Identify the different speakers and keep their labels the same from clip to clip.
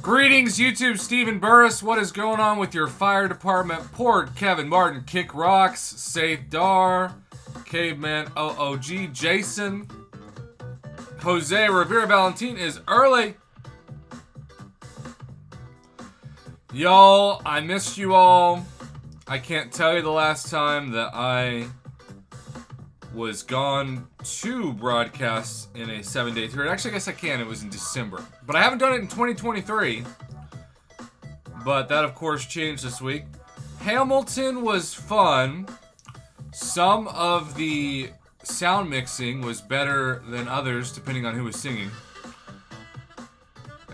Speaker 1: Greetings, YouTube. Stephen Burris. What is going on with your fire department? Port, Kevin Martin, Kick Rocks, Safe Dar, Caveman, OOG, Jason, Jose Rivera Valentin is early. Y'all, I missed you all. I can't tell you the last time that I was gone to broadcast in a 7-day period. Actually, I guess I can. It was in December. But I haven't done it in 2023. But that, of course, changed this week. Hamilton was fun. Some of the sound mixing was better than others, depending on who was singing.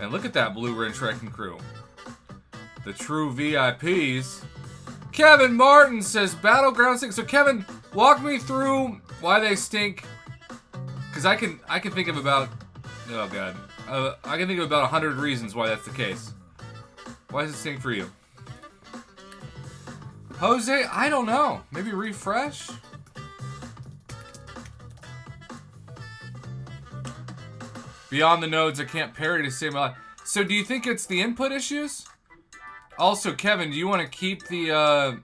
Speaker 1: And look at that Blue Ridge Wrecking Crew. The true VIPs. Kevin Martin says Battleground stink. So Kevin, walk me through why they stink. Because I can think of about, oh god, I can think of about 100 reasons why that's the case. Why does it stink for you? Jose, I don't know. Maybe refresh? Beyond the nodes, I can't parry to save my life. So do you think it's the input issues? Also, Kevin, do you want to keep the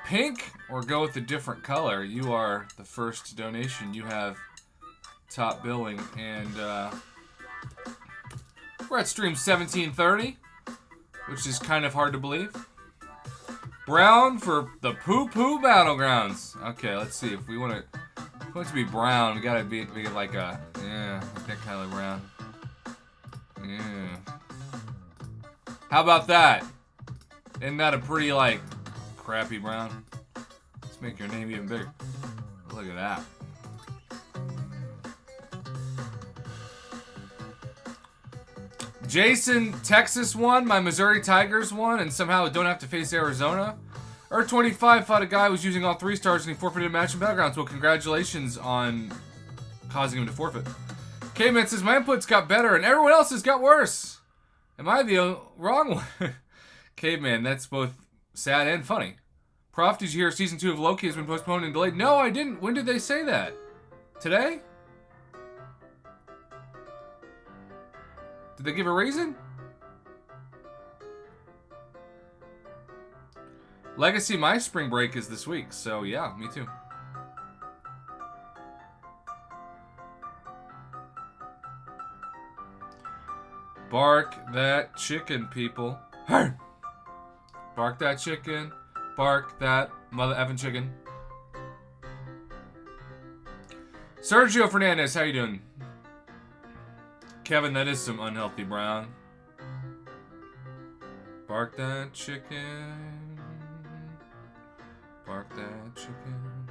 Speaker 1: pink or go with a different color? You are the first donation. You have top billing, and we're at stream 1730, which is kind of hard to believe. Brown for the poo-poo battlegrounds. Okay, let's see if we want it to be brown. We gotta be like a like that kind of brown. Yeah. How about that? Isn't that a pretty, like, crappy brown? Let's make your name even bigger. Look at that. Jason, Texas won. My Missouri Tigers won, and somehow don't have to face Arizona. Earth 25 fought a guy who was using all 3 stars, and he forfeited a match in Battlegrounds. Well, congratulations on causing him to forfeit. K-Man says, my inputs got better, and everyone else's got worse. Am I the wrong one? Caveman, that's both sad and funny. Prof, did you hear season 2 of Loki has been postponed and delayed? No, I didn't. When did they say that? Today? Did they give a reason? Legacy, my spring break is this week, so yeah, me too. Bark that chicken, people. Hey! Bark that chicken. Bark that mother effing chicken. Sergio Fernandez, how you doing? Kevin, that is some unhealthy brown. Bark that chicken. Bark that chicken.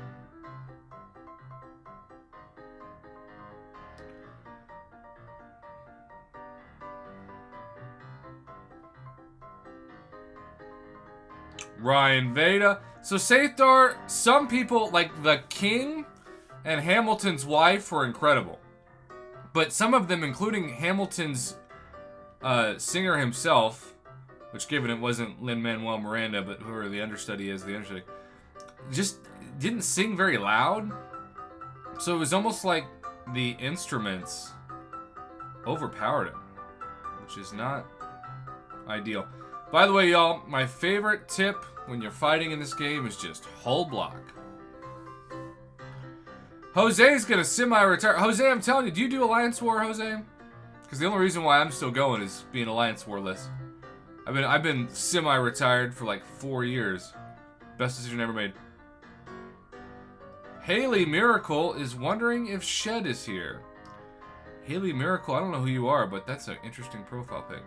Speaker 1: Ryan Veda. So Saithar, some people, like the King and Hamilton's wife, were incredible. But some of them, including Hamilton's singer himself, which given it wasn't Lin-Manuel Miranda, but whoever the understudy is, just didn't sing very loud. So it was almost like the instruments overpowered him, which is not ideal. By the way, y'all, my favorite tip when you're fighting in this game is just hold block. Jose's gonna semi-retire. Jose, I'm telling you, do you do Alliance War, Jose? Because the only reason why I'm still going is being Alliance War list. I've been semi-retired for like 4 years. Best decision ever made. Haley Miracle is wondering if Shed is here. Haley Miracle, I don't know who you are, but that's an interesting profile pic.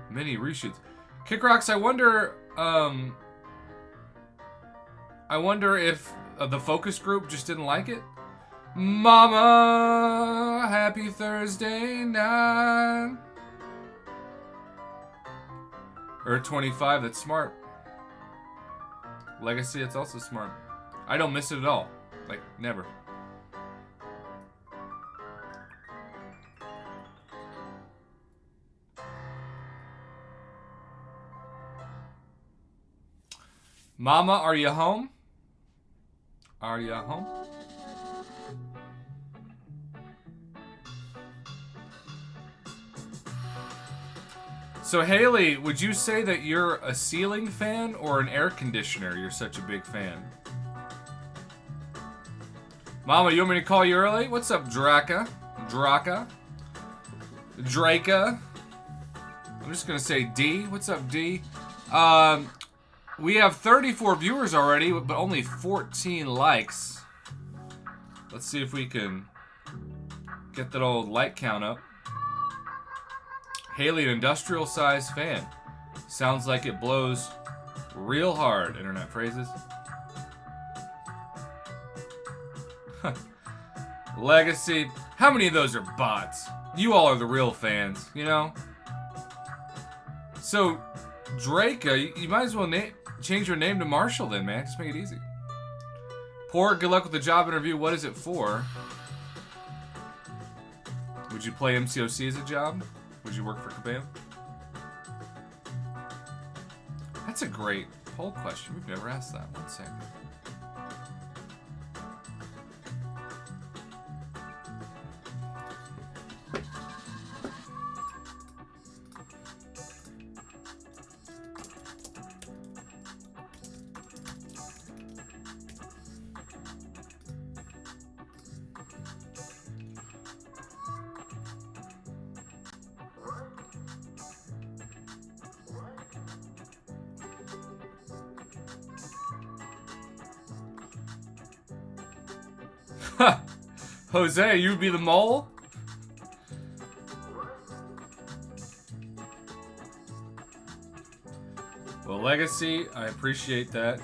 Speaker 1: Many reshoots. Kick Rocks, I wonder if the focus group just didn't like it. Mama, happy Thursday night. Earth 25, that's smart. Legacy, it's also smart. I don't miss it at all. Like, never. Mama, are you home? Are you home? So Haley, would you say that you're a ceiling fan or an air conditioner? You're such a big fan. Mama, you want me to call you early? What's up, Draka? Draka? I'm just gonna say D. What's up, D? We have 34 viewers already, but only 14 likes. Let's see if we can get that old like count up. Haley, an industrial size fan. Sounds like it blows real hard. Internet phrases. Legacy. How many of those are bots? You all are the real fans, you know? So, Draka, you might as well change your name to Marshall then, man. Just make it easy. Poor, good luck with the job interview. What is it for? Would you play MCOC as a job? Would you work for Kabam? That's a great poll question. We've never asked that. 1 second. Jose, you'd be the mole? Well, Legacy, I appreciate that.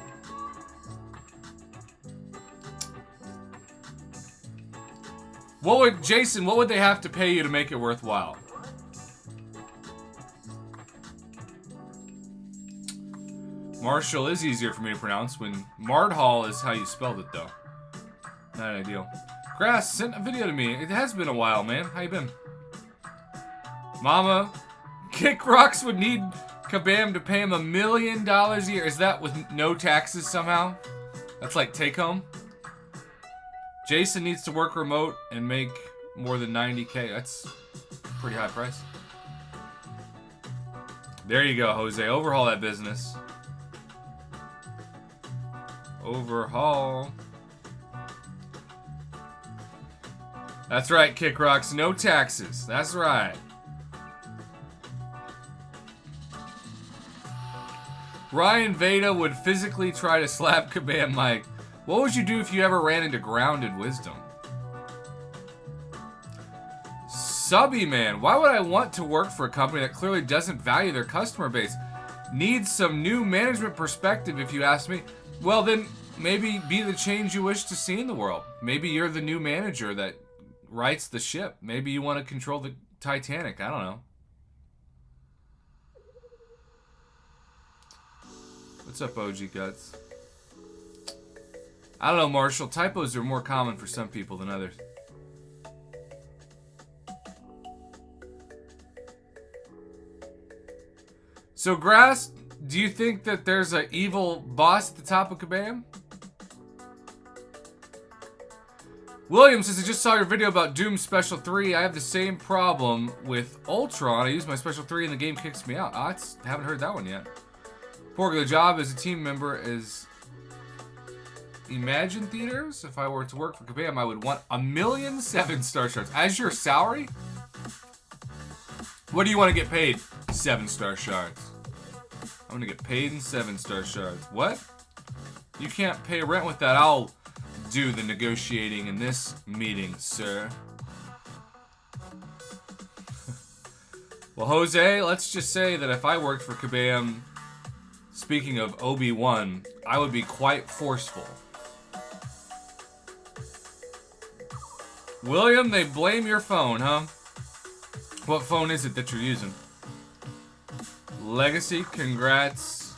Speaker 1: Jason, what would they have to pay you to make it worthwhile? Marshall is easier for me to pronounce when Mardhall is how you spelled it, though. Not ideal. Grass sent a video to me. It has been a while, man. How you been? Mama, Kick Rocks would need Kabam to pay him $1 million a year. Is that with no taxes somehow? That's like take home? Jason needs to work remote and make more than 90K. That's a pretty high price. There you go, Jose. Overhaul that business. Overhaul. That's right, Kick Rocks. No taxes. That's right. Ryan Veda would physically try to slap Kabam Mike. What would you do if you ever ran into grounded wisdom? Subby Man. Why would I want to work for a company that clearly doesn't value their customer base? Needs some new management perspective, if you ask me. Well, then maybe be the change you wish to see in the world. Maybe you're the new manager that rights the ship. Maybe you want to control the Titanic. I don't know. What's up, OG Guts? I don't know, Marshall. Typos are more common for some people than others. So, Grass, do you think that there's an evil boss at the top of Kabam? William says, I just saw your video about Doom Special 3. I have the same problem with Ultron. I use my Special 3 and the game kicks me out. I haven't heard that one yet. Porg, the job as a team member is Imagine Theaters. If I were to work for Kabam, I would want 1,000,000 7-star shards. As your salary? What do you want to get paid? 7-star shards. I'm going to get paid in 7-star shards. What? You can't pay rent with that. I'll do the negotiating in this meeting, sir. Well, Jose, let's just say that if I worked for Kabam, speaking of Obi-Wan, I would be quite forceful. William, they blame your phone, huh? What phone is it that you're using? Legacy, congrats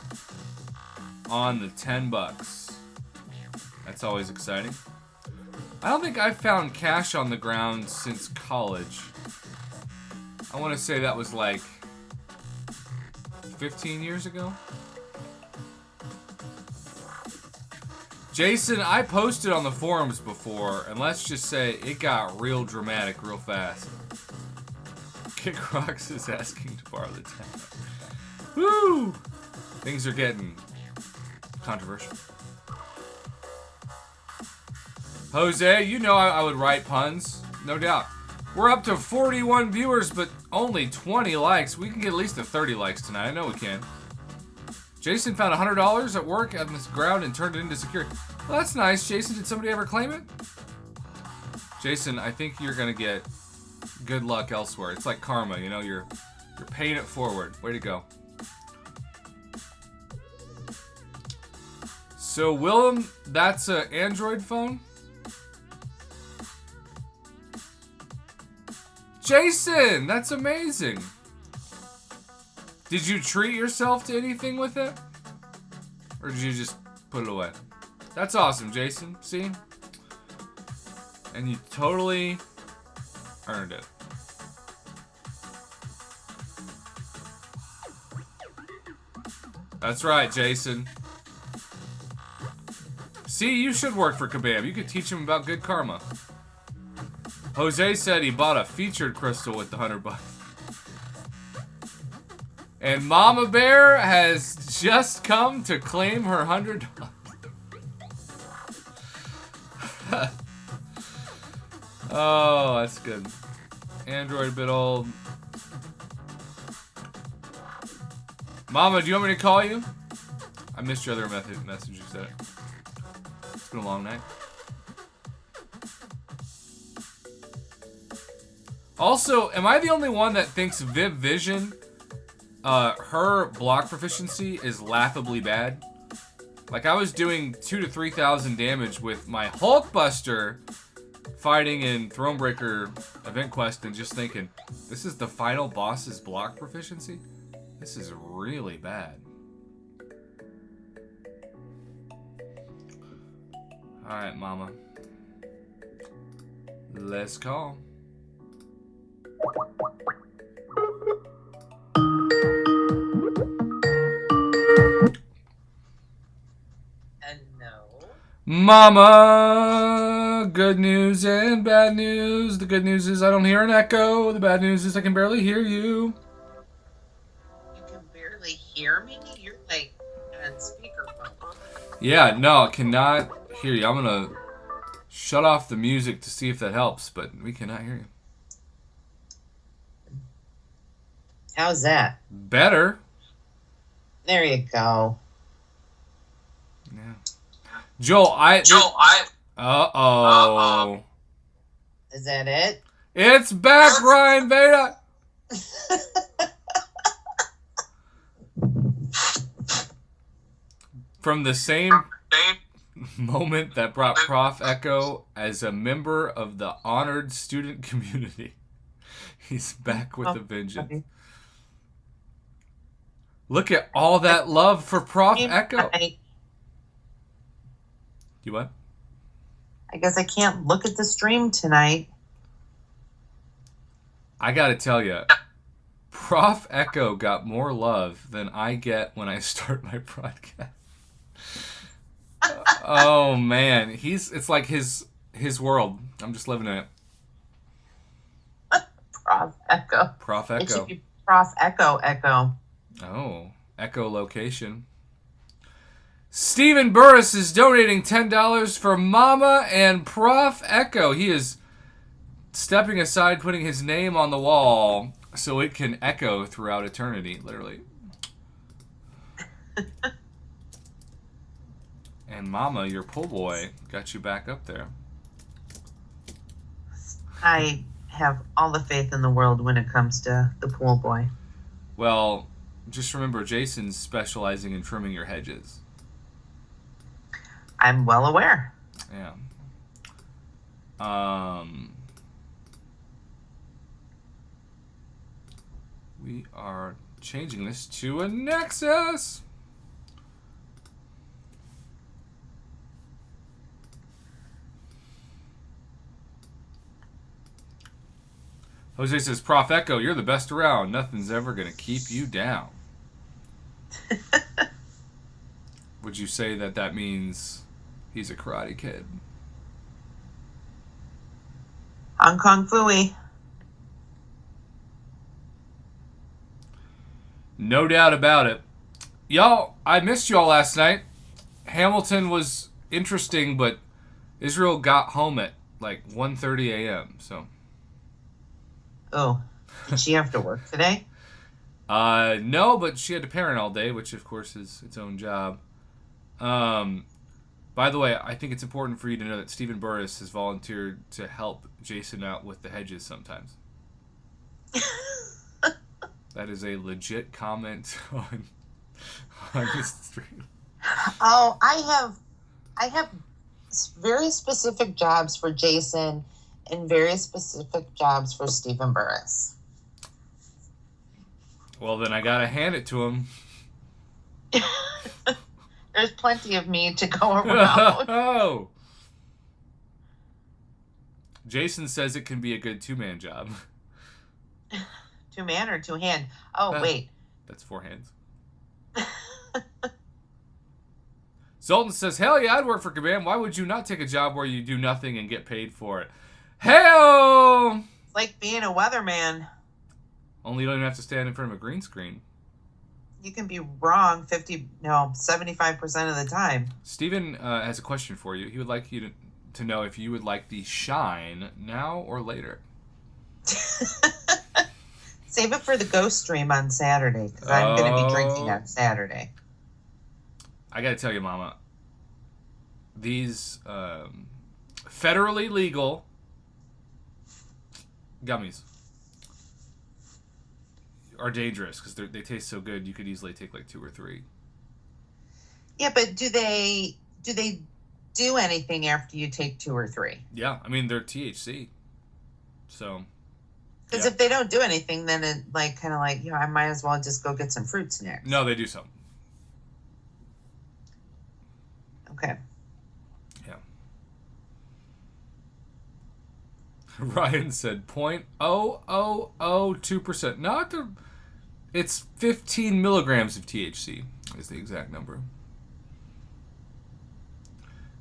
Speaker 1: on the $10. That's always exciting. I don't think I've found cash on the ground since college. I want to say that was like 15 years ago. Jason, I posted on the forums before, and let's just say it got real dramatic real fast. Kick Rocks is asking to borrow the tent. Woo! Things are getting controversial. Jose, you know I would write puns, no doubt. We're up to 41 viewers, but only 20 likes. We can get at least to 30 likes tonight. I know we can. Jason found $100 at work on this ground and turned it into security. Well, that's nice. Jason, did somebody ever claim it? Jason, I think you're gonna get good luck elsewhere. It's like karma, you know. You're paying it forward. Way to go. So Willem, that's an Android phone. Jason, that's amazing. Did you treat yourself to anything with it? Or did you just put it away? That's awesome, Jason. See? And you totally earned it. That's right, Jason. See, you should work for Kabam. You could teach him about good karma. Jose said he bought a featured crystal with the $100. And Mama Bear has just come to claim her $100. Oh, that's good. Android a bit old. Mama, do you want me to call you? I missed your other message you said. It's been a long night. Also, am I the only one that thinks Evizone, her block proficiency is laughably bad? Like, I was doing 2,000 to 3,000 damage with my Hulkbuster fighting in Thronebreaker event quest and just thinking, this is the final boss's block proficiency? This is really bad. Alright, Mama. Let's call. Mama, good news and bad news. The good news is I don't hear an echo. The bad news is I can barely hear you.
Speaker 2: You can barely hear me? You're like on speakerphone.
Speaker 1: Yeah, no, I cannot hear you. I'm going to shut off the music to see if that helps, but we cannot hear you.
Speaker 2: How's that?
Speaker 1: Better.
Speaker 2: There you go.
Speaker 1: Yeah. Joel, Uh-oh.
Speaker 2: Is that it?
Speaker 1: It's back, Ryan Veda! From the same moment that brought Prof Echo as a member of the honored student community. He's back with a vengeance. Look at all that love for Prof Echo. You what?
Speaker 2: I guess I can't look at the stream tonight.
Speaker 1: I gotta tell you, Prof Echo got more love than I get when I start my broadcast. Oh man, it's like his world. I'm just living in it.
Speaker 2: Prof Echo.
Speaker 1: Prof Echo.
Speaker 2: It should be Prof Echo Echo.
Speaker 1: Oh, echolocation. Stephen Burris is donating $10 for Mama and Prof Echo. He is stepping aside, putting his name on the wall so it can echo throughout eternity, literally. And Mama, your pool boy, got you back up there.
Speaker 2: I have all the faith in the world when it comes to the pool boy.
Speaker 1: Well, just remember, Jason's specializing in trimming your hedges.
Speaker 2: I'm well aware.
Speaker 1: Yeah. We are changing this to a Nexus. Jose says, Prof Echo, you're the best around. Nothing's ever going to keep you down. Would you say that means he's a Karate Kid?
Speaker 2: Hong Kong Phooey.
Speaker 1: No doubt about it. Y'all, I missed y'all last night. Hamilton was interesting, but Israel got home at like 1:30 a.m. So.
Speaker 2: Oh, did she have to work today?
Speaker 1: No, but she had to parent all day, which of course is its own job. By the way, I think it's important for you to know that Stephen Burris has volunteered to help Jason out with the hedges sometimes. That is a legit comment on the stream.
Speaker 2: Oh, I have very specific jobs for Jason and very specific jobs for Stephen Burris.
Speaker 1: Well, then I gotta hand it to him.
Speaker 2: There's plenty of me to go around.
Speaker 1: Oh. Jason says it can be a good two-man job.
Speaker 2: Two-man or two-hand? Oh, wait.
Speaker 1: That's four hands. Zoltan says, hell yeah, I'd work for Kabam. Why would you not take a job where you do nothing and get paid for it? Hell!
Speaker 2: It's like being a weatherman.
Speaker 1: Only you don't even have to stand in front of a green screen.
Speaker 2: You can be wrong 75% of the time.
Speaker 1: Steven has a question for you. He would like you to know if you would like the shine now or later.
Speaker 2: Save it for the ghost stream on Saturday, because I'm going to be drinking on Saturday.
Speaker 1: I got to tell you, Mama, these federally legal gummies are dangerous because they taste so good. You could easily take like 2 or 3.
Speaker 2: Yeah, but do they do anything after you take 2 or 3?
Speaker 1: Yeah, I mean they're THC, so.
Speaker 2: Because if they don't do anything, then it I might as well just go get some fruit snacks.
Speaker 1: No, they do something.
Speaker 2: Okay.
Speaker 1: Yeah. Ryan said 0.0002%. Not the. It's 15 milligrams of THC is the exact number.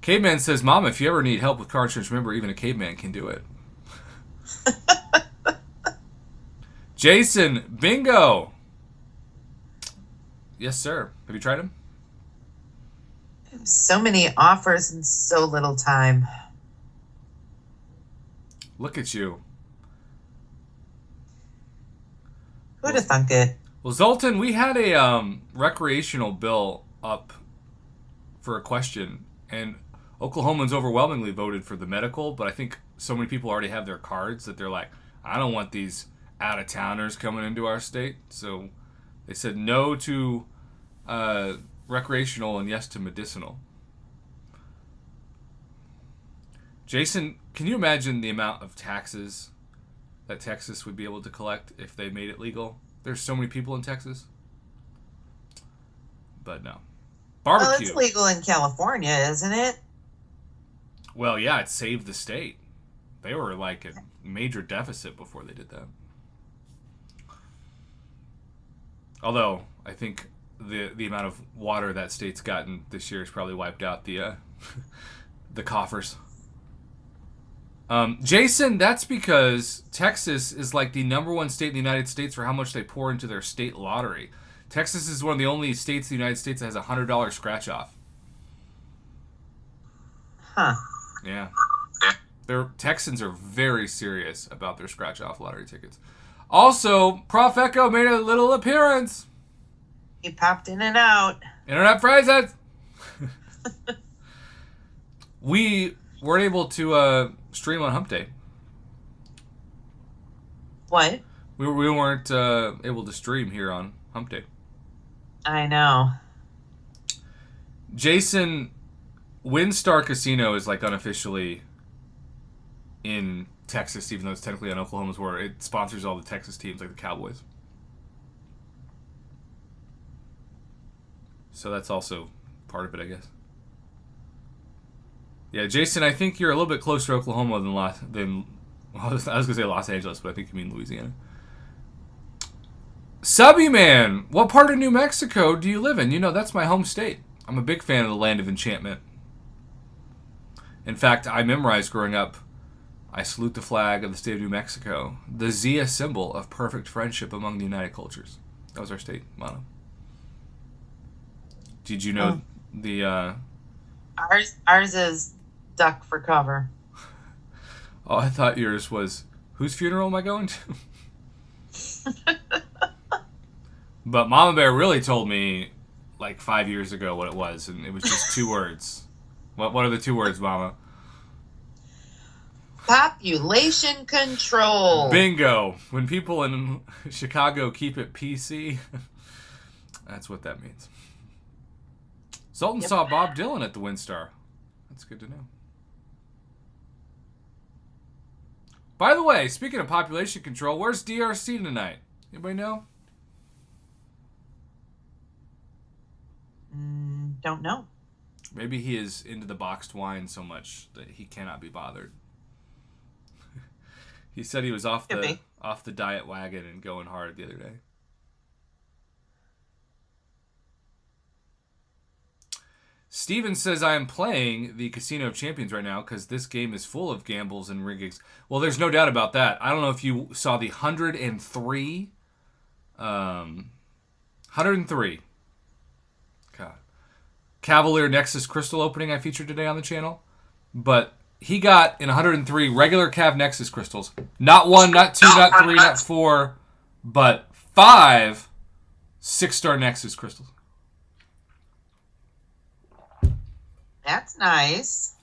Speaker 1: Caveman says, Mom, if you ever need help with car insurance, remember, even a caveman can do it. Jason, bingo! Yes, sir. Have you tried them?
Speaker 2: So many offers in so little time.
Speaker 1: Look at you.
Speaker 2: Who'd have thunk it?
Speaker 1: Well, Zoltan, we had a recreational bill up for a question, and Oklahomans overwhelmingly voted for the medical, but I think so many people already have their cards that they're like, I don't want these out-of-towners coming into our state. So they said no to recreational and yes to medicinal. Jason, can you imagine the amount of taxes that Texas would be able to collect if they made it legal? There's so many people in Texas. But no. Barbecue.
Speaker 2: Well, it's legal in California, isn't it?
Speaker 1: Well, yeah, it saved the state. They were like a major deficit before they did that. Although, I think the amount of water that state's gotten this year has probably wiped out the the coffers. Jason, that's because Texas is like the #1 state in the United States for how much they pour into their state lottery. Texas is one of the only states in the United States that has a $100 scratch-off.
Speaker 2: Huh.
Speaker 1: Yeah. Texans are very serious about their scratch-off lottery tickets. Also, Prof Echo made a little appearance.
Speaker 2: He popped in and out.
Speaker 1: Internet phrases. We weren't able to stream on Hump Day.
Speaker 2: What?
Speaker 1: We weren't able to stream here on Hump Day.
Speaker 2: I know.
Speaker 1: Jason, WinStar Casino is like unofficially in Texas, even though it's technically on Oklahoma's where it sponsors all the Texas teams like the Cowboys. So that's also part of it, I guess. Yeah, Jason, I think you're a little bit closer to Oklahoma than I was going to say Los Angeles, but I think you mean Louisiana. Subby Man, what part of New Mexico do you live in? You know, that's my home state. I'm a big fan of the land of enchantment. In fact, I memorized growing up, I salute the flag of the state of New Mexico, the Zia symbol of perfect friendship among the United Cultures. That was our state motto. Did you know the...
Speaker 2: Ours is duck for cover.
Speaker 1: Oh, I thought yours was, whose funeral am I going to? But Mama Bear really told me like 5 years ago what it was, and it was just 2 words. What are the 2 words, Mama?
Speaker 2: Population control.
Speaker 1: Bingo. When people in Chicago keep it PC, that's what that means. Sultan saw Bob Dylan at the WinStar. That's good to know. By the way, speaking of population control, where's DRC tonight? Anybody know?
Speaker 2: Don't know.
Speaker 1: Maybe he is into the boxed wine so much that he cannot be bothered. He said he was off the diet wagon and going hard the other day. Steven says, I am playing the Casino of Champions right now because this game is full of gambles and riggings. Well, there's no doubt about that. I don't know if you saw the 103. 103. God. Cavalier Nexus Crystal opening I featured today on the channel. But he got in 103 regular Cav Nexus crystals. Not 1, not 2, not 3, not 4, but 5 6-star Nexus crystals.
Speaker 2: That's nice.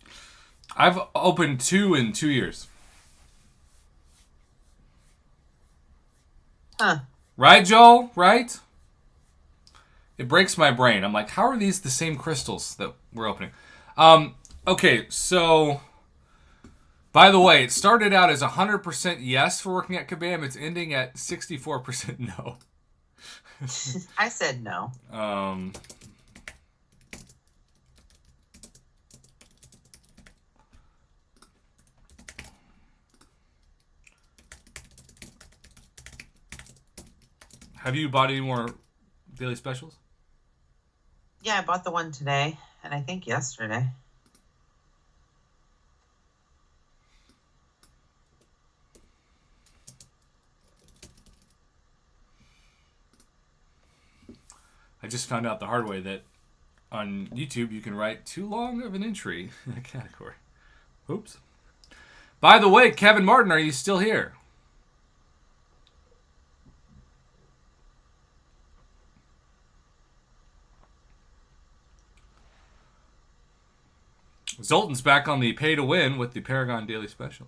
Speaker 1: I've opened 2 in 2 years.
Speaker 2: Huh.
Speaker 1: Right, Joel? Right? It breaks my brain. I'm like, how are these the same crystals that we're opening? Okay, so... By the way, it started out as 100% yes for working at Kabam. It's ending at 64% no.
Speaker 2: I said no.
Speaker 1: Have you bought any more daily specials?
Speaker 2: Yeah, I bought the one today, and I think yesterday.
Speaker 1: I just found out the hard way that on YouTube you can write too long of an entry in a category. Oops. By the way, Kevin Martin, are you still here? Zoltan's back on the pay to win with the Paragon Daily Special.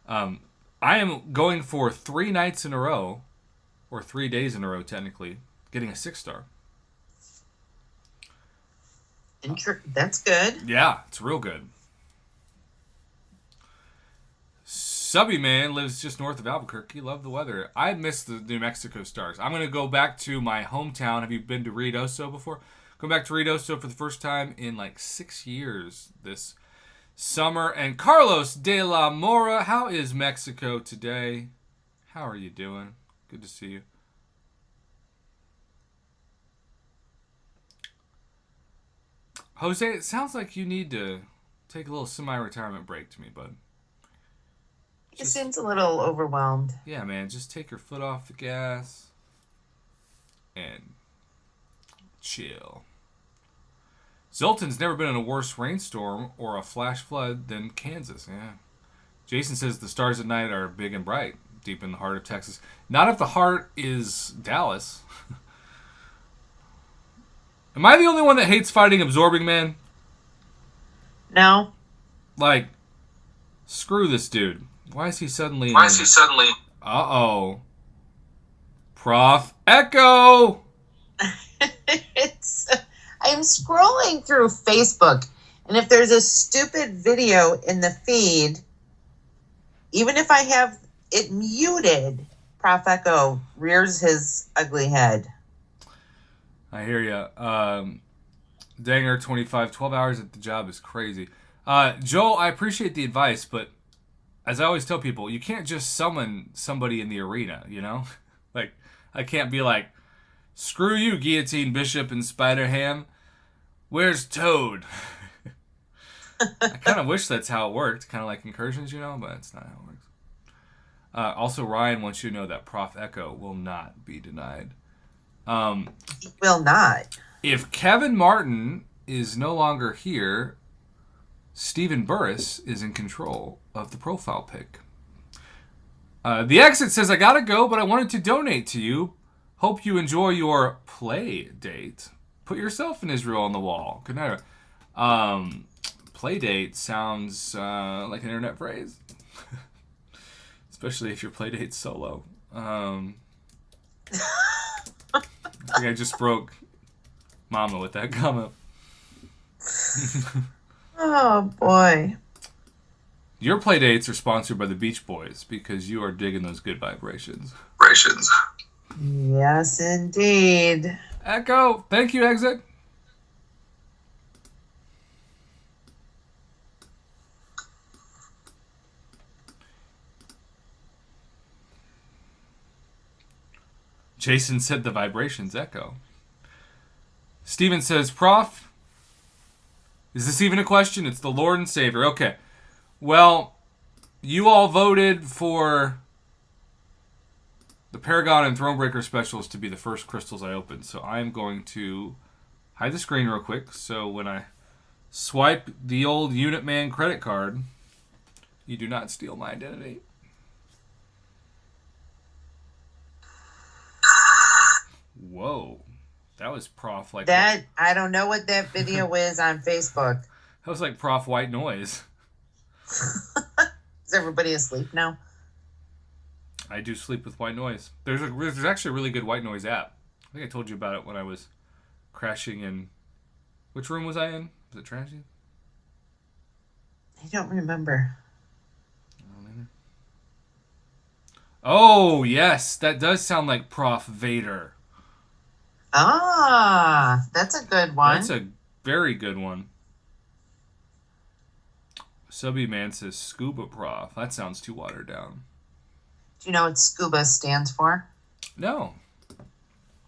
Speaker 1: I am going for 3 nights in a row, or 3 days in a row technically, getting a 6-star.
Speaker 2: That's good.
Speaker 1: Yeah, it's real good. Subby Man lives just north of Albuquerque. Love the weather. I miss the New Mexico stars. I'm going to go back to my hometown. Have you been to Ruidoso before? Going back to Ruidoso for the first time in like 6 years this summer. And Carlos de la Mora, how is Mexico today? How are you doing? Good to see you. Jose, it sounds like you need to take a little semi-retirement break to me, bud.
Speaker 2: He seems a little overwhelmed.
Speaker 1: Yeah, man, just take your foot off the gas and chill. Zoltan's never been in a worse rainstorm or a flash flood than Kansas. Yeah. Jason says the stars at night are big and bright, deep in the heart of Texas. Not if the heart is Dallas. Am I the only one that hates fighting Absorbing Man?
Speaker 2: No.
Speaker 1: Like, screw this dude. Why is he suddenly... Uh-oh. Prof. Echo!
Speaker 2: I'm scrolling through Facebook, and if there's a stupid video in the feed, even if I have it muted, Prof. Echo rears his ugly head.
Speaker 1: I hear ya. Danger 25, 12 hours at the job is crazy. Joel, I appreciate the advice, but as I always tell people, you can't just summon somebody in the arena, you know? Like, I can't be like, screw you, Guillotine Bishop and Spider Ham. Where's Toad? I kind of wish that's how it worked. Kind of like incursions, you know, but it's not how it works. Also, Ryan wants you to know that Prof Echo will not be denied.
Speaker 2: He will not.
Speaker 1: If Kevin Martin is no longer here, Stephen Burris is in control of the profile pic. The exit says, I gotta go, but I wanted to donate to you. Hope you enjoy your play date. Put yourself in Israel on the wall. Good night. Play date sounds like an internet phrase. Especially if your play date's solo. I think I just broke Mama with that comment.
Speaker 2: Oh, boy.
Speaker 1: Your play dates are sponsored by the Beach Boys because you are digging those good vibrations.
Speaker 2: Yes, indeed.
Speaker 1: Echo, thank you, Exit. Jason said the vibrations echo. Steven says, Prof, is this even a question? It's the Lord and Savior. Okay. Well, you all voted for the Paragon and Thronebreaker specials to be the first crystals I opened. So I'm going to hide the screen real quick. So when I swipe the old Unit Man credit card, you do not steal my identity. Whoa. That was Prof. Like
Speaker 2: that. I don't know what that video is on Facebook.
Speaker 1: That was like Prof. White Noise.
Speaker 2: Is everybody asleep now?
Speaker 1: I do sleep with white noise. There's actually a really good white noise app. I think I told you about it when I was crashing in. Which room was I in? Was it tragedy?
Speaker 2: I don't remember.
Speaker 1: Oh, yes. That does sound like Prof. Vader.
Speaker 2: Ah, that's a good one.
Speaker 1: That's a very good one. Subby Man says Scuba Prof. That sounds too watered down.
Speaker 2: Do you know what SCUBA stands for?
Speaker 1: No.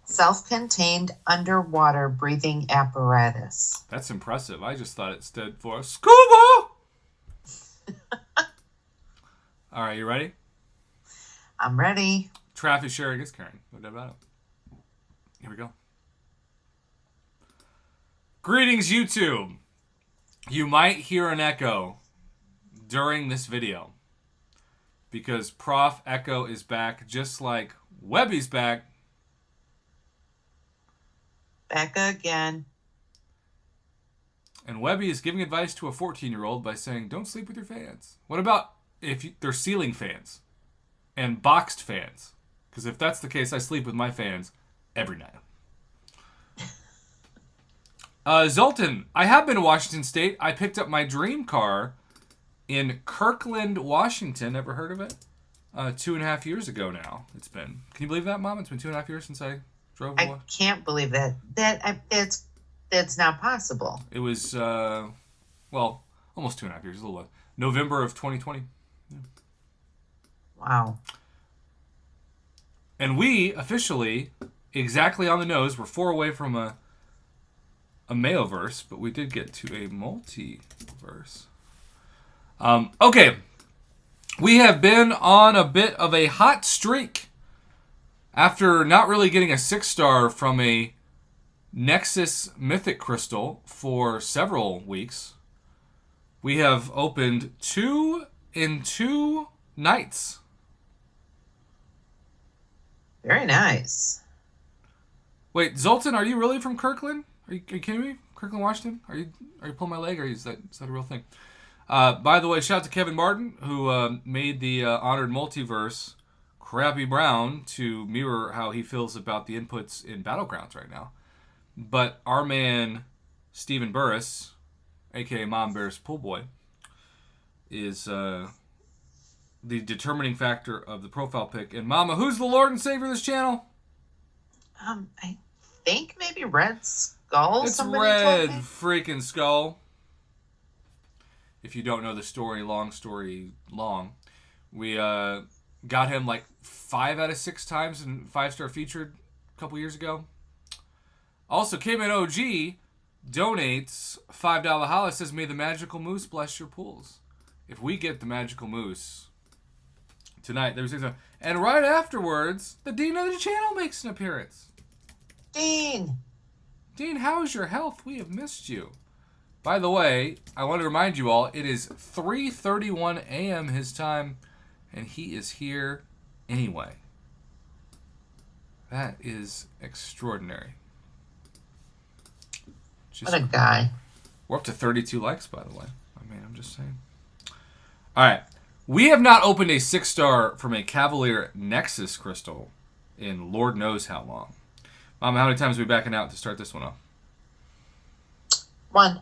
Speaker 2: Self-contained underwater breathing apparatus.
Speaker 1: That's impressive. I just thought it stood for Scuba! All right, you ready?
Speaker 2: I'm ready.
Speaker 1: Traffic sharing is caring. No doubt about it. Here we go. Greetings, YouTube. You might hear an echo during this video because Prof. Echo is back, just like Webby's back.
Speaker 2: Back again.
Speaker 1: And Webby is giving advice to a 14-year-old by saying, don't sleep with your fans. What about if they're ceiling fans and boxed fans? Because if that's the case, I sleep with my fans every night. Zoltan, I have been to Washington State. I picked up my dream car in Kirkland, Washington. Ever heard of it? 2.5 years ago now. It's been. Can you believe that, Mom? It's been 2.5 years since I drove.
Speaker 2: I can't believe that. That's not possible.
Speaker 1: It was well, almost 2.5 years. A little less. November of 2020. Yeah.
Speaker 2: Wow.
Speaker 1: And we officially, exactly on the nose, we're 4 away from a Mayoverse, but we did get to a multiverse. Okay. We have been on a bit of a hot streak after not really getting a 6-star from a Nexus Mythic Crystal for several weeks. We have opened 2 in 2 nights.
Speaker 2: Very nice.
Speaker 1: Wait, Zoltan, are you really from Kirkland? Are you kidding me? Kirkland, Washington? Are you pulling my leg, or is that a real thing? By the way, shout out to Kevin Martin, who made the Honored Multiverse crappy brown to mirror how he feels about the inputs in Battlegrounds right now. But our man, Stephen Burris, a.k.a. Mom Bear's Pool Boy, is the determining factor of the profile pic. And Mama, who's the Lord and Savior of this channel?
Speaker 2: I think maybe Red Skull.
Speaker 1: It's
Speaker 2: somebody
Speaker 1: Red
Speaker 2: told me.
Speaker 1: freaking Skull. If you don't know the story long, we got him like 5 out of 6 times in 5-star featured a couple years ago. Also, Cayman OG donates $5 holla, says, may the magical moose bless your pools. If we get the magical moose, Tonight, there's 6 stars. And right afterwards, the Dean of the channel makes an appearance.
Speaker 2: Dean,
Speaker 1: how's your health? We have missed you. By the way, I want to remind you all, it is 3:31 a.m. his time, and he is here anyway. That is extraordinary.
Speaker 2: What a guy.
Speaker 1: We're up to 32 likes, by the way. I mean, I'm just saying. All right. We have not opened a 6-star from a Cavalier Nexus crystal in Lord knows how long. Mama, how many times are we backing out to start this one off?
Speaker 2: 1.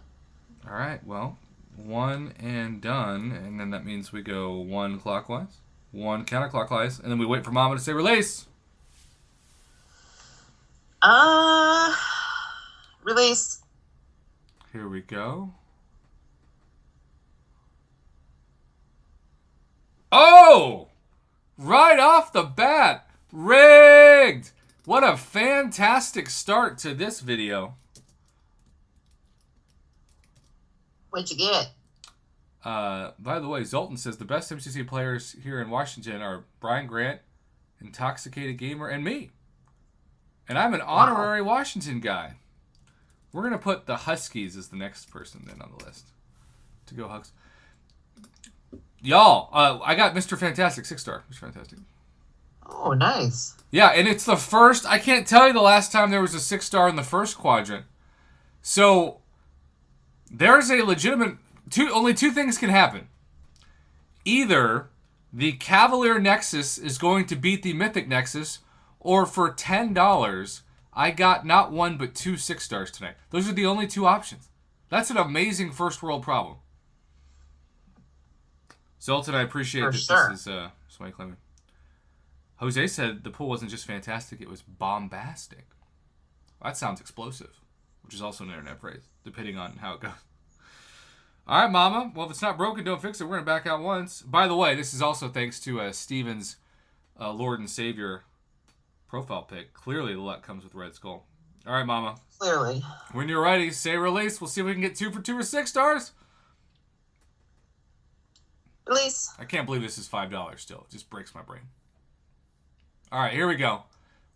Speaker 1: All right. Well, 1 and done. And then that means we go 1 clockwise, 1 counterclockwise, and then we wait for Mama to say release.
Speaker 2: Release.
Speaker 1: Here we go. Oh! Right off the bat. Rigged! What a fantastic start to this video.
Speaker 2: What'd you get?
Speaker 1: By the way, Zoltan says the best MCC players here in Washington are Brian Grant, Intoxicated Gamer, and me. And I'm an honorary Washington guy. We're going to put the Huskies as the next person then on the list. To go Hugs. Y'all, I got Mr. Fantastic, 6-star. Mr. Fantastic.
Speaker 2: Oh, nice.
Speaker 1: Yeah, and it's the first... I can't tell you the last time there was a 6-star in the first quadrant. So, there's a legitimate... Only 2 things can happen. Either the Cavalier Nexus is going to beat the Mythic Nexus, or for $10... I got not 1 but 2 6-stars tonight. Those are the only 2 options. That's an amazing first world problem. Zoltan, I appreciate that
Speaker 2: sure.
Speaker 1: This is somebody claiming. Jose said the pool wasn't just fantastic, it was bombastic. Well, that sounds explosive, which is also an internet phrase, depending on how it goes. All right, Mama. Well, if it's not broken, don't fix it. We're going to back out once. By the way, this is also thanks to Steven's Lord and Savior profile pic. Clearly, the luck comes with Red Skull. All right, Mama.
Speaker 2: Clearly.
Speaker 1: When you're ready, say release. We'll see if we can get 2 for 2 or 6 stars.
Speaker 2: Release.
Speaker 1: I can't believe this is $5 still. It just breaks my brain. All right, here we go.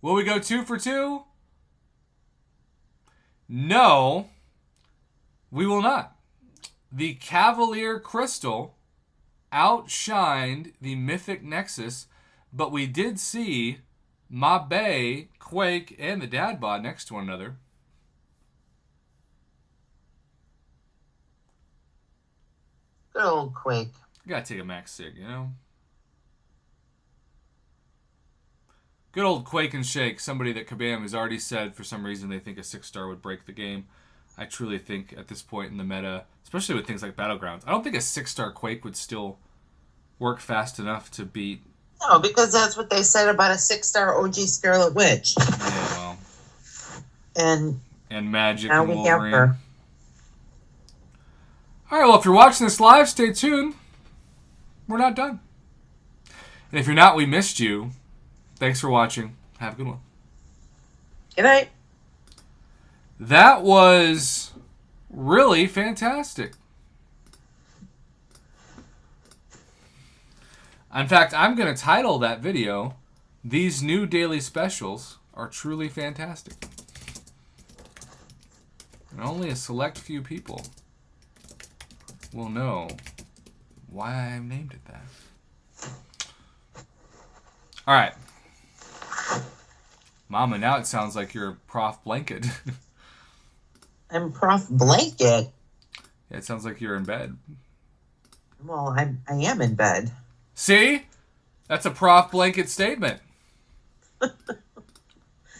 Speaker 1: Will we go 2 for 2? No, we will not. The Cavalier Crystal outshined the Mythic Nexus, but we did see Mabe, Quake, and the Dad Bod next to one another.
Speaker 2: Good old Quake.
Speaker 1: You gotta take a max sig, you know? Good old Quake and Shake, somebody that Kabam has already said for some reason they think a 6-star would break the game. I truly think at this point in the meta, especially with things like Battlegrounds, I don't think a 6-star Quake would still work fast enough to beat...
Speaker 2: No, because that's what they said about a 6-star OG Scarlet Witch.
Speaker 1: Yeah, well...
Speaker 2: And
Speaker 1: Magic
Speaker 2: now
Speaker 1: and
Speaker 2: we
Speaker 1: Wolverine.
Speaker 2: have her.
Speaker 1: Alright, well, if you're watching this live, stay tuned. We're not done. And if you're not, we missed you. Thanks for watching. Have a good one.
Speaker 2: Good night.
Speaker 1: That was really fantastic. In fact, I'm going to title that video, "These New Daily Specials Are Truly Fantastic." And only a select few people will know why I named it that. All right. Mama, now it sounds like you're Prof Blanket.
Speaker 2: I'm Prof Blanket.
Speaker 1: Yeah, it sounds like you're in bed.
Speaker 2: Well, I am in bed.
Speaker 1: See? That's a Prof Blanket statement.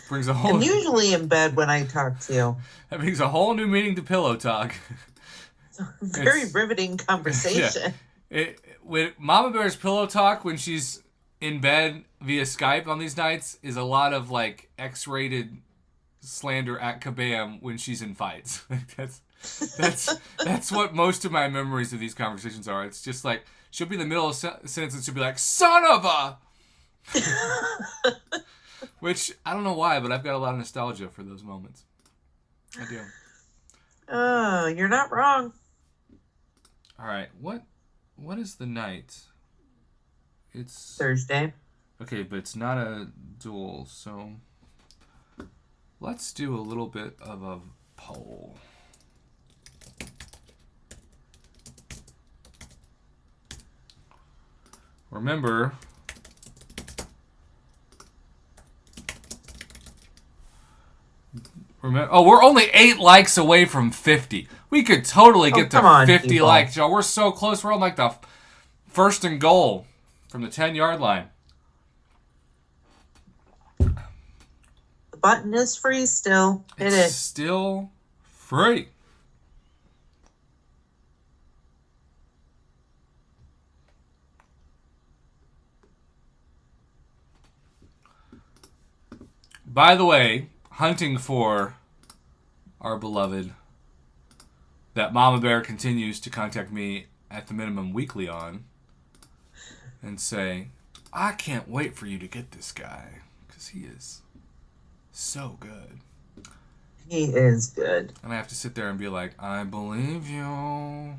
Speaker 1: Brings a whole...
Speaker 2: I'm usually in bed when I talk to you.
Speaker 1: That brings a whole new meaning to pillow talk.
Speaker 2: It's a very riveting conversation.
Speaker 1: Yeah. With Mama Bear's pillow talk when she's in bed via Skype on these nights is a lot of like X-rated slander at Kabam when she's in fights. That's what most of my memories of these conversations are. It's just like she'll be in the middle of a sentence and she'll be like, "Son of a," which I don't know why, but I've got a lot of nostalgia for those moments. I do.
Speaker 2: Oh, you're not wrong.
Speaker 1: All right, what is the night It's
Speaker 2: Thursday.
Speaker 1: Okay, but it's not a duel, so let's do a little bit of a poll. Remember, we're only 8 likes away from 50. We could totally get to 50
Speaker 2: people.
Speaker 1: likes, y'all. We're so close. We're on like the first and goal from the 10-yard line.
Speaker 2: The button is free still. Hit it.
Speaker 1: It's still free. By the way, hunting for our beloved that Mama Bear continues to contact me at the minimum weekly on and say, I can't wait for you to get this guy because he is so good.
Speaker 2: He is good.
Speaker 1: And I have to sit there and be like, I believe you.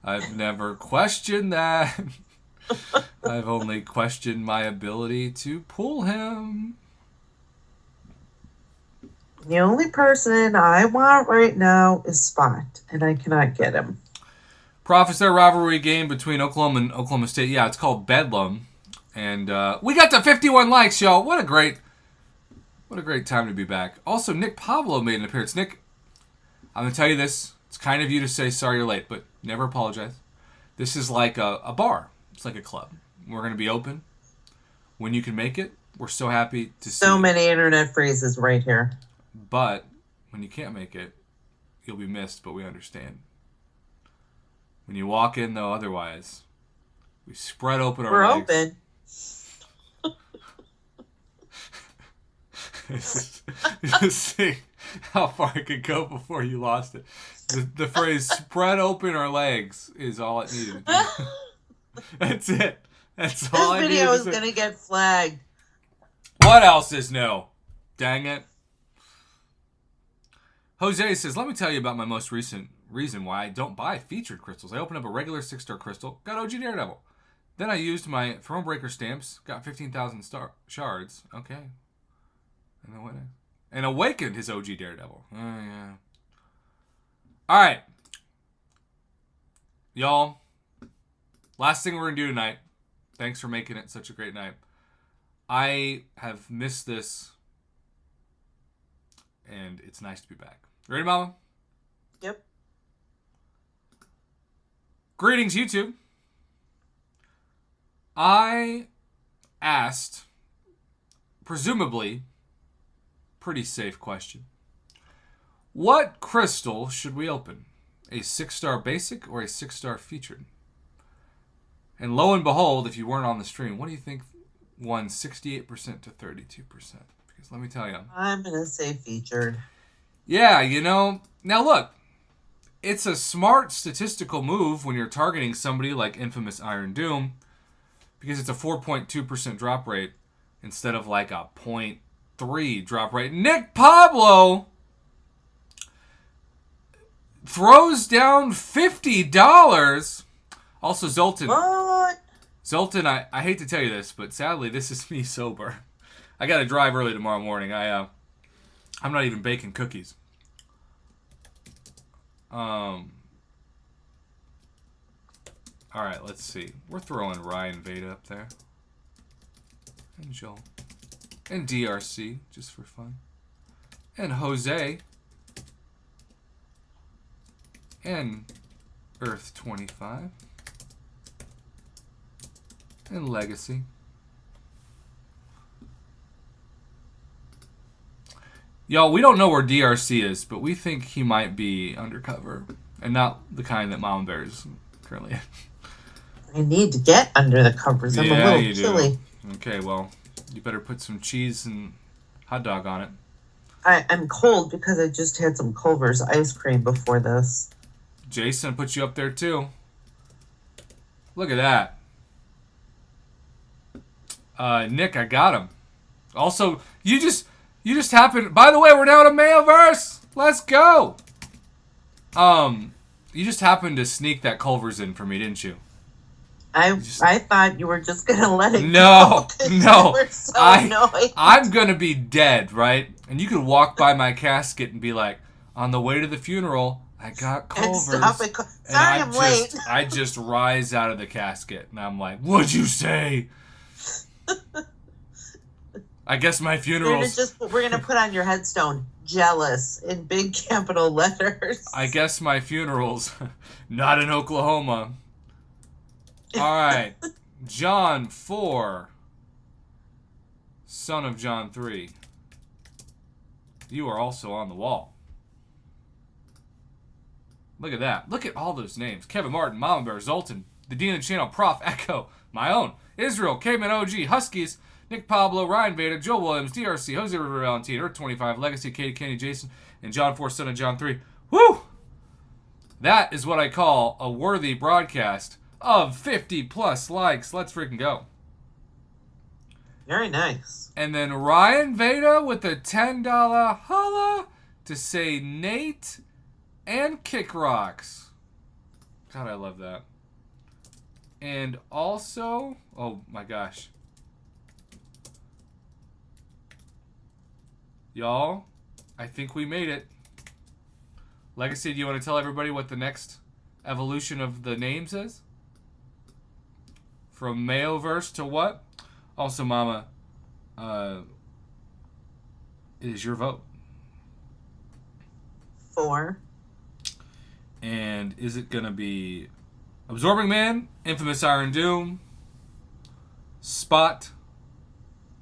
Speaker 1: I've never questioned that. I've only questioned my ability to pull him.
Speaker 2: The only person I want right now is Spot, and I cannot get him.
Speaker 1: Prof, is there a rivalry game between Oklahoma and Oklahoma State? Yeah, it's called Bedlam. And we got to 51 likes, y'all. What a great time to be back. Also, Nick Pablo made an appearance. Nick, I'm going to tell you this. It's kind of you to say sorry you're late, but never apologize. This is like a bar. It's like a club. We're going to be open when you can make it. We're so happy to see
Speaker 2: so many internet phrases right here.
Speaker 1: But when you can't make it, you'll be missed, but we understand. When you walk in, though, otherwise, we spread open our legs.
Speaker 2: We're open.
Speaker 1: Just see how far it could go before you lost it. The phrase "spread open our legs" is all it needed. That's it. That's all I needed.
Speaker 2: This video is gonna get flagged.
Speaker 1: What else is new? Dang it. Jose says, let me tell you about my most recent reason why I don't buy featured crystals. I opened up a regular 6-star crystal, got OG Daredevil. Then I used my Thronebreaker stamps, got 15,000 shards. Okay. And then what? And awakened his OG Daredevil. Oh, yeah. All right. Y'all, last thing we're going to do tonight. Thanks for making it such a great night. I have missed this, and it's nice to be back. Ready, Mama?
Speaker 2: Yep.
Speaker 1: Greetings, YouTube. I asked, presumably, pretty safe question. What crystal should we open? A 6-star basic or a 6-star featured? And lo and behold, if you weren't on the stream, what do you think won 68% to 32%? Because let me tell you.
Speaker 2: I'm going to say featured.
Speaker 1: Yeah, you know. Now look, it's a smart statistical move when you're targeting somebody like infamous Iron Doom because it's a 4.2% drop rate instead of like a 0.3 drop rate. Nick Pablo throws down $50. Also, Zoltan.
Speaker 2: What?
Speaker 1: Zoltan, I hate to tell you this, but sadly, this is me sober. I got to drive early tomorrow morning. I'm not even baking cookies. All right, let's see. We're throwing Ryan Veda up there. And Joel. And DRC, just for fun. And Jose. And Earth 25. And Legacy. Y'all, we don't know where DRC is, but we think he might be undercover. And not the kind that Mama Bear is currently in.
Speaker 2: I need to get under the covers. I'm a little chilly.
Speaker 1: Okay, well, you better put some cheese and hot dog on it.
Speaker 2: I'm cold because I just had some Culver's ice cream before this.
Speaker 1: Jason put you up there too. Look at that. Nick, I got him. Also, you just happened. By the way, we're down to Mayoverse. Let's go. You just happened to sneak that Culver's in for me, didn't you?
Speaker 2: I thought you were just gonna let it
Speaker 1: No,
Speaker 2: go.
Speaker 1: no.
Speaker 2: You were so annoyed.
Speaker 1: I'm gonna be dead, right? And you could walk by my casket and be like, on the way to the funeral, I got Culver's.
Speaker 2: And stop it. Sorry, I'm late.
Speaker 1: I just rise out of the casket and I'm like, what'd you say? I guess my funeral's...
Speaker 2: We're gonna put on your headstone, jealous, in big capital letters.
Speaker 1: I guess my funeral's not in Oklahoma. Alright. John 4. Son of John 3. You are also on the wall. Look at that. Look at all those names. Kevin Martin, Mama Bear, Zoltan, the Dean of the Channel, Prof, Echo, my own, Israel, Caveman OG, Huskies, Nick Pablo, Ryan Veda, Joe Williams, DRC, Jose River Valentine, Earth 25, Legacy, Katie, Kenny, Jason, and John 4, Son of John 3. Woo! That is what I call a worthy broadcast of 50 plus likes. Let's freaking go.
Speaker 2: Very nice.
Speaker 1: And then Ryan Veda with a $10 holla to say Nate and Kick Rocks. God, I love that. And also, oh my gosh. Y'all, I think we made it. Legacy, do you want to tell everybody what the next evolution of the names is? From Mayoverse to what? Also, Mama, it is your vote.
Speaker 2: 4.
Speaker 1: And is it going to be Absorbing Man, Infamous Iron Doom, Spot,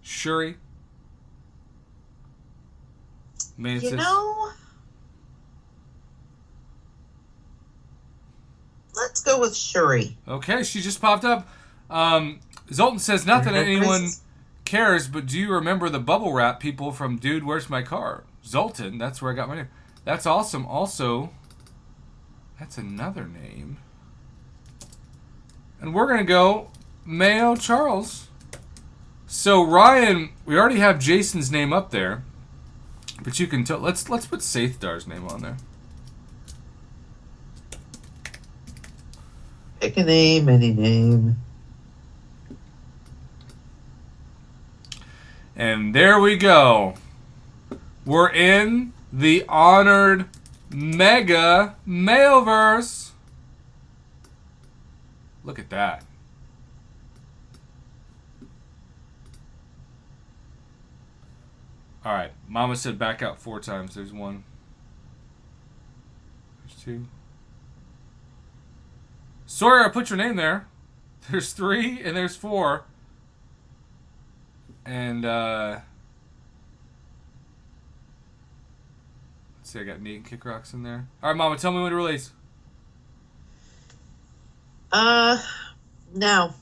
Speaker 1: Shuri, Mantis?
Speaker 2: You know, let's go with Shuri.
Speaker 1: Okay, she just popped up. Zoltan says, not that anyone cares, but do you remember the bubble wrap people from Dude, Where's My Car? Zoltan, that's where I got my name. That's awesome. Also, that's another name. And we're going to go Mayo Charles. So, Ryan, we already have Jason's name up there. But you can tell. Let's put Sathar's name on there.
Speaker 2: Pick a name, any name.
Speaker 1: And there we go. We're in the honored Mega Mailverse. Look at that. Alright, Mama said back out 4 times. There's 1. There's 2. Sawyer, I put your name there. There's 3 and there's 4. And, let's see, I got Nate and Kick Rocks in there. Alright, Mama, tell me when to release.
Speaker 2: Now.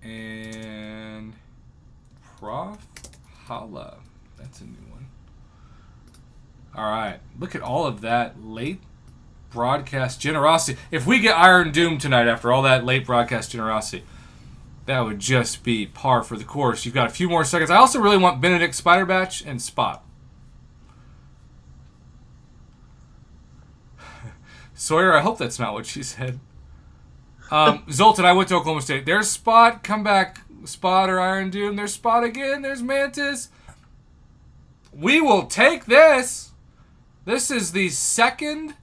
Speaker 1: And Prof Holla. That's a new one. Alright, look at all of that late broadcast generosity. If we get Iron Doom tonight after all that late broadcast generosity, that would just be par for the course. You've got a few more seconds. I also really want Benedict, Spider Batch, and Spot. Sawyer, I hope that's not what she said. Zoltan, I went to Oklahoma State. There's Spot. Come back, Spot or Iron Doom. There's Spot again. There's Mantis. We will take this. This is the second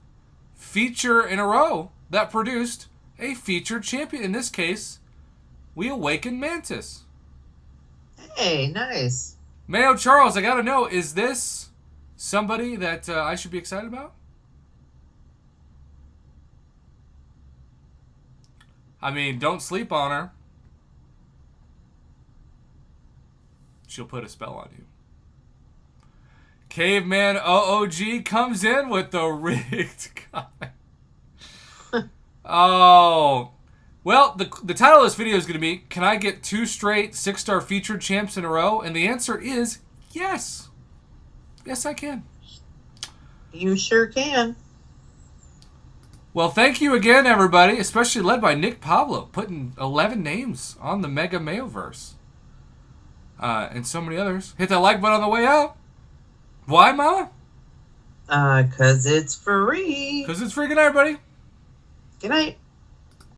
Speaker 1: feature in a row that produced a featured champion. In this case, we awaken Mantis.
Speaker 2: Hey, nice.
Speaker 1: Mayo Charles, I gotta know, is this somebody that I should be excited about? I mean, don't sleep on her. She'll put a spell on you. Caveman OOG comes in with the rigged comment. Oh. Well, the title of this video is going to be, can I get 2 straight 6-star featured champs in a row? And the answer is yes. Yes, I can.
Speaker 2: You sure can.
Speaker 1: Well, thank you again, everybody, especially led by Nick Pablo, putting 11 names on the Mega Mailverse. And so many others. Hit that like button on the way out. Why, Mama?
Speaker 2: 'Cause it's free.
Speaker 1: Because it's free. Good night, everybody.
Speaker 2: Good night.